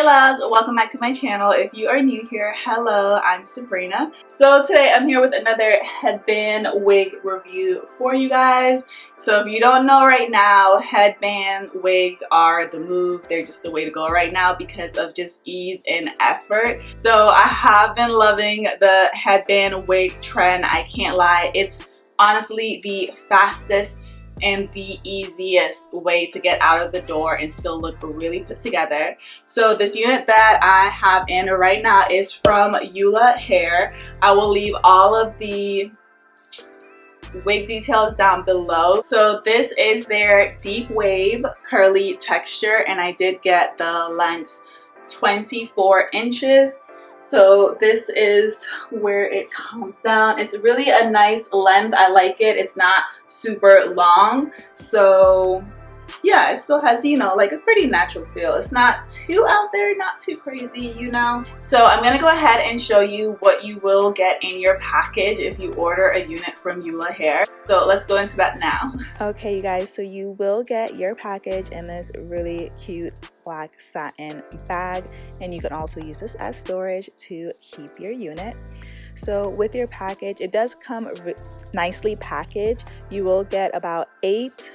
Hey loves, welcome back to my channel. If you are new here, hello, I'm Subrena. So today I'm here with another headband wig review for you guys. So if you don't know right now, headband wigs are the move. They're just the way to go right now because of just ease and effort. So I have been loving the headband wig trend. I can't lie, it's honestly the fastest and the easiest way to get out of the door and still look really put together. So this unit that I have in right now is from ULAHAIR. I will leave all of the wig details down below. So this is their deep wave curly texture, and I did get the length 24 inches. So this is where it comes down. It's really a nice length. I like it. It's not super long. So yeah, it still has, you know, like a pretty natural feel. It's not too out there, not too crazy, you know. So I'm gonna go ahead and show you what you will get in your package if you order a unit from ULAHAIR. So let's go into that now. Okay, you guys, so you will get your package in this really cute black satin bag, and you can also use this as storage to keep your unit. So with your package, it does come nicely packaged. You will get about 8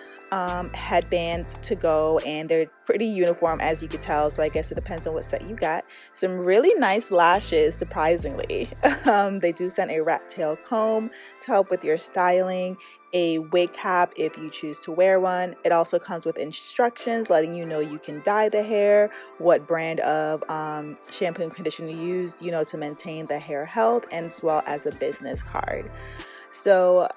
headbands to go, and they're pretty uniform, as you could tell, so I guess it depends on what set you got. Some really nice lashes, surprisingly. They do send a rat tail comb to help with your styling, a wig cap if you choose to wear one. It also comes with instructions letting you know you can dye the hair, what brand of shampoo and conditioner you use, you know, to maintain the hair health, and as well as a business card. So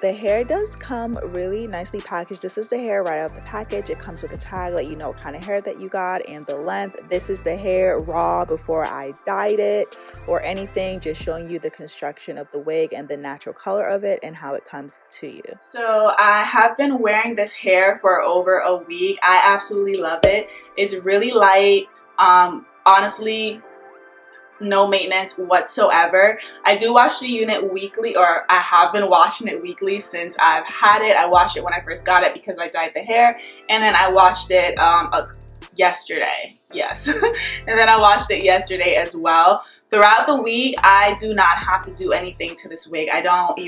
the hair does come really nicely packaged. This is the hair right off the package. It comes with a tag, let you know what kind of hair that you got and the length. This is the hair raw before I dyed it or anything, just showing you the construction of the wig and the natural color of it and how it comes to you. So I have been wearing this hair for over a week. I absolutely love it. It's really light. Honestly, no maintenance whatsoever. I do wash the unit weekly, or I have been washing it weekly since I've had it. I washed it when I first got it because I dyed the hair, and then I washed it yesterday. Yes. And then I washed it yesterday as well. Throughout the week, I do not have to do anything to this wig. I don't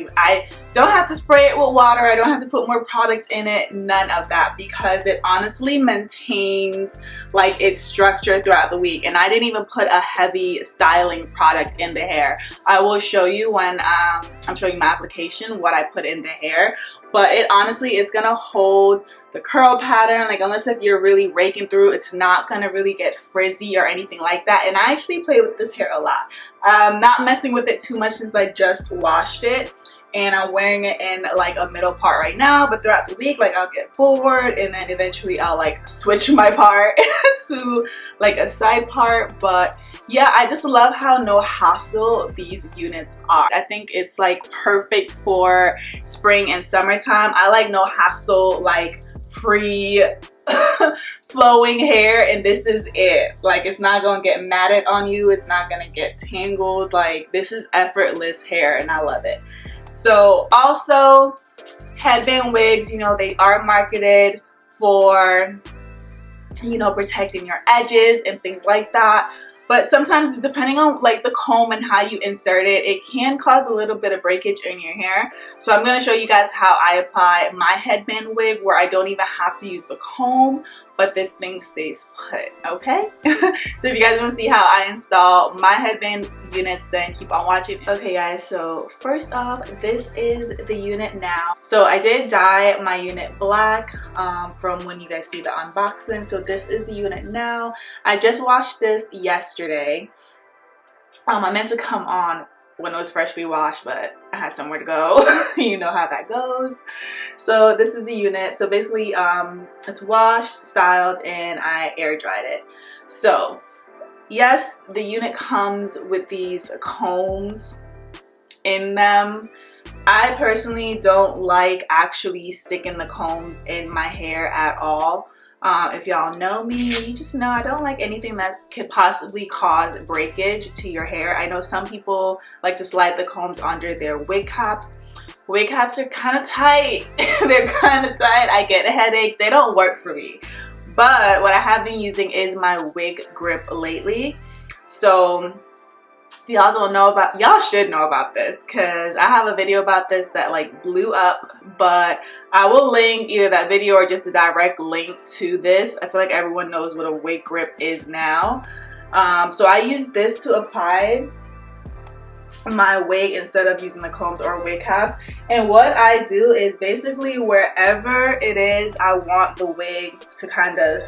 have to spray it with water. I don't have to put more product in it. None of that, because it honestly maintains like its structure throughout the week. And I didn't even put a heavy styling product in the hair. I will show you when I'm showing my application what I put in the hair. But it honestly, it's gonna hold the curl pattern, like unless if you're really raking through, it's not gonna really get frizzy or anything like that. And I actually play with this hair a lot. I'm not messing with it too much since I just washed it, and I'm wearing it in like a middle part right now, but throughout the week, like I'll get forward and then eventually I'll like switch my part to like a side part. But yeah, I just love how no hassle these units are. I think it's like perfect for spring and summertime. I like no hassle, like free flowing hair, and this is it. Like, it's not gonna get matted on you, it's not gonna get tangled. Like, this is effortless hair and I love it. So also, headband wigs, you know, they are marketed for, you know, protecting your edges and things like that. But sometimes, depending on like the comb and how you insert it, it can cause a little bit of breakage in your hair. So I'm going to show you guys how I apply my headband wig, where I don't even have to use the comb, but this thing stays put, okay? So if you guys want to see how I install my headband units, then keep on watching. Okay guys, so first off, this is the unit now. So I did dye my unit black from when you guys see the unboxing. So this is the unit now. I just washed this yesterday. I meant to come on when it was freshly washed, but I had somewhere to go. You know how that goes. So this is the unit. So basically it's washed, styled, and I air dried it. So yes, the unit comes with these combs in them. I personally don't like actually sticking the combs in my hair at all. If y'all know me, you just know I don't like anything that could possibly cause breakage to your hair. I know some people like to slide the combs under their wig caps. Wig caps are kind of tight. They're kind of tight. I get headaches. They don't work for me. But what I have been using is my WiGrip lately. So if y'all don't know about, y'all should know about this because I have a video about this that like blew up, but I will link either that video or just a direct link to this. I feel like everyone knows what a WiGrip is now. So I use this to apply my wig instead of using the combs or wig caps. And what I do is basically wherever it is I want the wig to kind of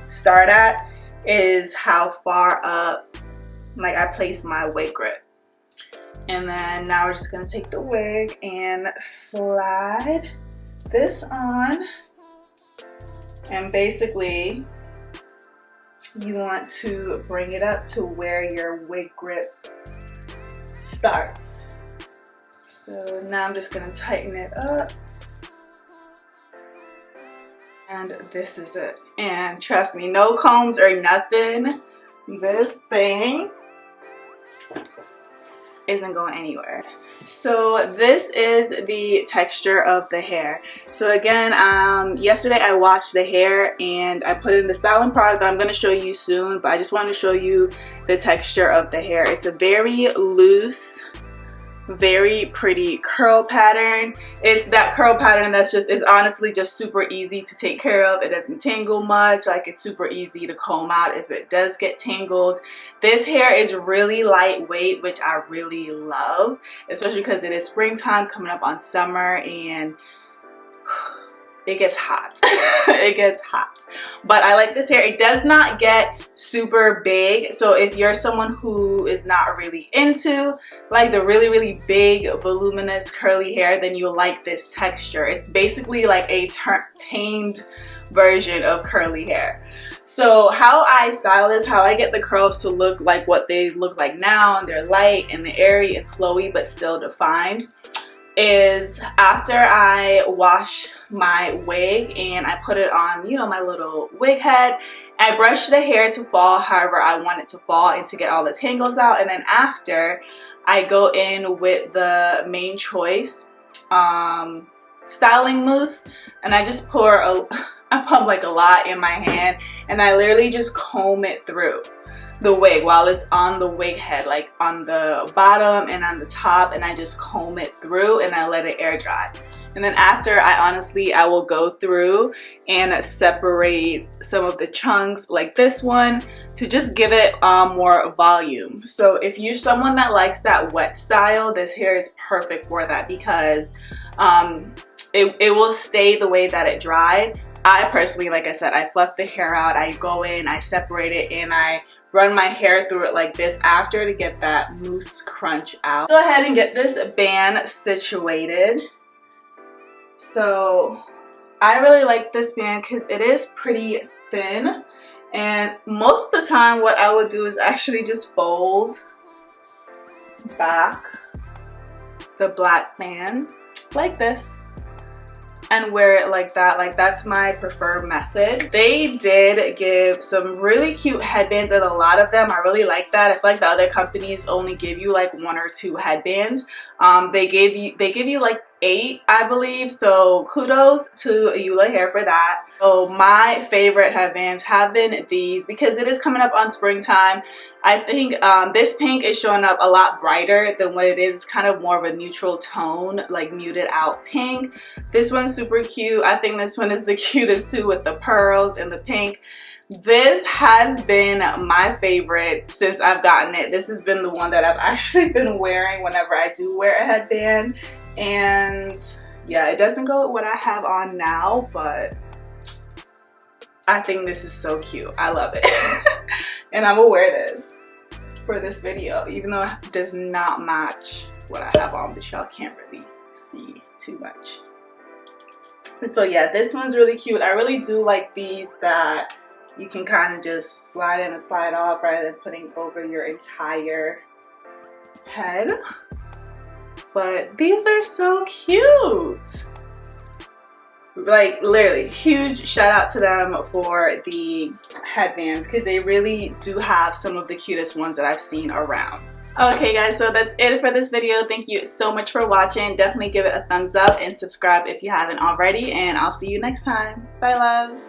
start at is how far up like I place my WiGrip. And then now we're just gonna take the wig and slide this on, and basically you want to bring it up to where your WiGrip starts. So now I'm just gonna tighten it up, and this is it. And trust me, no combs or nothing, this thing isn't going anywhere. So this is the texture of the hair. So again, yesterday I washed the hair and I put in the styling product that I'm going to show you soon, but I just wanted to show you the texture of the hair. It's a very loose, very pretty curl pattern. It's that curl pattern that's just, is honestly just super easy to take care of. It doesn't tangle much. Like, it's super easy to comb out if it does get tangled. This hair is really lightweight, which I really love, especially because it is springtime coming up on summer and it gets hot. It gets hot. But I like this hair. It does not get super big. So if you're someone who is not really into like the really big voluminous curly hair, then you'll like this texture. It's basically like a tamed version of curly hair. So how I style this, how I get the curls to look like what they look like now, and they're light and they're airy and flowy but still defined, is after I wash my wig and I put it on, you know, my little wig head, I brush the hair to fall however I want it to fall and to get all the tangles out. And then after, I go in with the Main Choice styling mousse, and I just pour I pump like a lot in my hand, and I literally just comb it through the wig while it's on the wig head, like on the bottom and on the top, and I just comb it through and I let it air dry. And then after, I will go through and separate some of the chunks like this one to just give it more volume. So if you're someone that likes that wet style, this hair is perfect for that because it will stay the way that it dried. I personally, like I said, I fluff the hair out, I go in, I separate it, and I run my hair through it like this after to get that mousse crunch out. Go ahead and get this band situated. So I really like this band because it is pretty thin, and most of the time what I would do is actually just fold back the black band like this and wear it like that. Like, that's my preferred method. They did give some really cute headbands, and a lot of them I really like that. I feel like the other companies only give you like 1 or 2 headbands. They give you like 8, I believe, so kudos to ULAHAIR for that. So my favorite headbands have been these because it is coming up on springtime. I think this pink is showing up a lot brighter than what it is. It's kind of more of a neutral tone, like muted out pink. This one's super cute. I think this one is the cutest too, with the pearls and the pink. This has been my favorite since I've gotten it. This has been the one that I've actually been wearing whenever I do wear a headband. And yeah, it doesn't go with what I have on now, but I think this is so cute. I love it. And I'm gonna wear this for this video, even though it does not match what I have on, but y'all can't really see too much. So yeah, this one's really cute. I really do like these that you can kind of just slide in and slide off rather than putting over your entire head. But these are so cute. Like, literally, huge shout out to them for the headbands because they really do have some of the cutest ones that I've seen around. Okay guys, so that's it for this video. Thank you so much for watching. Definitely give it a thumbs up and subscribe if you haven't already, and I'll see you next time. Bye loves.